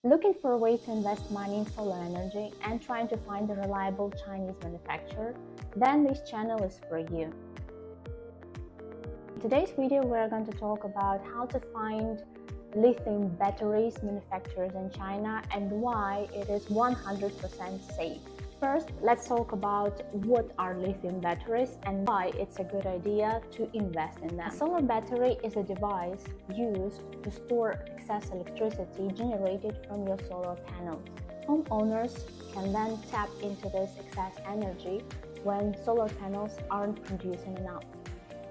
Looking for a way to invest money in solar energy and trying to find a reliable Chinese manufacturer? Then this channel is for you. In today's video, we're going to talk about how to find lithium batteries manufacturers in China and why it is 100% safe. First, let's talk about what are lithium batteries and why it's a good idea to invest in them. A solar battery is a device used to store excess electricity generated from your solar panels. Homeowners can then tap into this excess energy when solar panels aren't producing enough.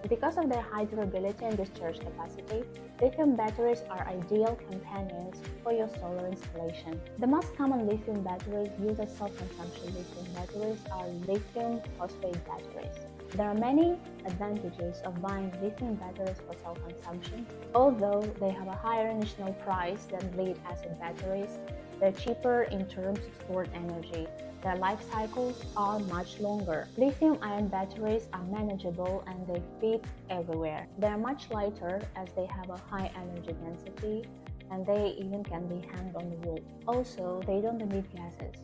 Because of their high durability and discharge capacity, lithium batteries are ideal companions for your solar installation. The most common lithium batteries used as self-consumption lithium batteries are lithium phosphate batteries. There are many advantages of buying lithium batteries for self-consumption. Although they have a higher initial price than lead-acid batteries, they're cheaper in terms of stored energy. Their life cycles are much longer. Lithium-ion batteries are manageable and they fit everywhere. They are much lighter as they have a high energy density and they even can be hung on the wall. Also, they don't emit gases,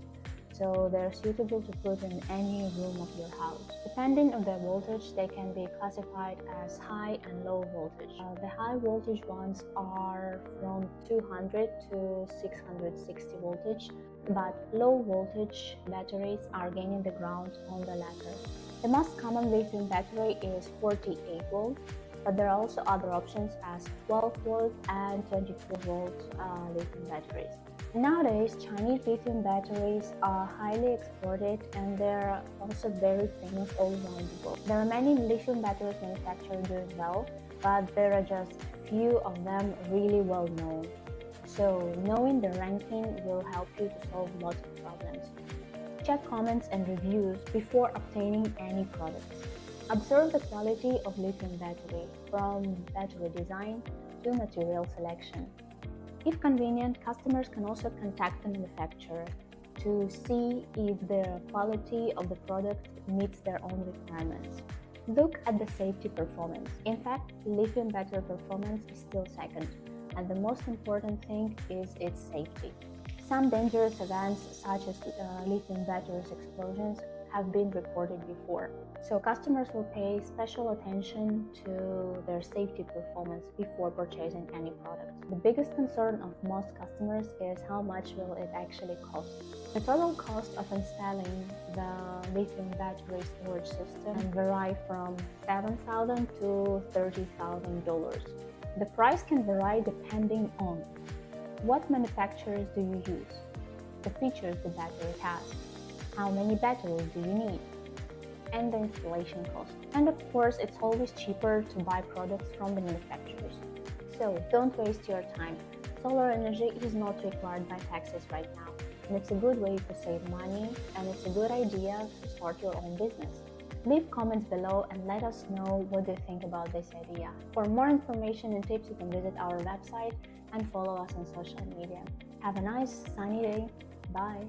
so they're suitable to put in any room of your house. Depending on their voltage, they can be classified as high and low voltage. The high voltage ones are from 200 to 660 voltage, but low voltage batteries are gaining the ground on the latter. The most common lithium battery is 48 volt, but there are also other options as 12 volt and 24 volt lithium batteries. Nowadays, Chinese lithium batteries are highly exported and they're also very famous all around the world. There are many lithium batteries manufactured doing well, but there are just few of them really well known. So knowing the ranking will help you to solve lots of problems. Check comments and reviews before obtaining any products. Observe the quality of lithium battery, from battery design to material selection. If convenient, customers can also contact the manufacturer to see if the quality of the product meets their own requirements. Look at the safety performance. In fact, lithium battery performance is still second, and the most important thing is its safety. Some dangerous events, such as lithium batteries explosions, have been reported before. So customers will pay special attention to their safety performance before purchasing any product. The biggest concern of most customers is how much will it actually cost. The total cost of installing the lithium battery storage system can vary from $7,000 to $30,000. The price can vary depending on what manufacturers do you use, the features the battery has, how many batteries do you need, and the installation cost. And of course, it's always cheaper to buy products from the manufacturers. So don't waste your time. Solar energy is not required by taxes right now, and it's a good way to save money, and it's a good idea to start your own business. Leave comments below and let us know what you think about this idea. For more information and tips, you can visit our website and follow us on social media. Have a nice sunny day. Bye.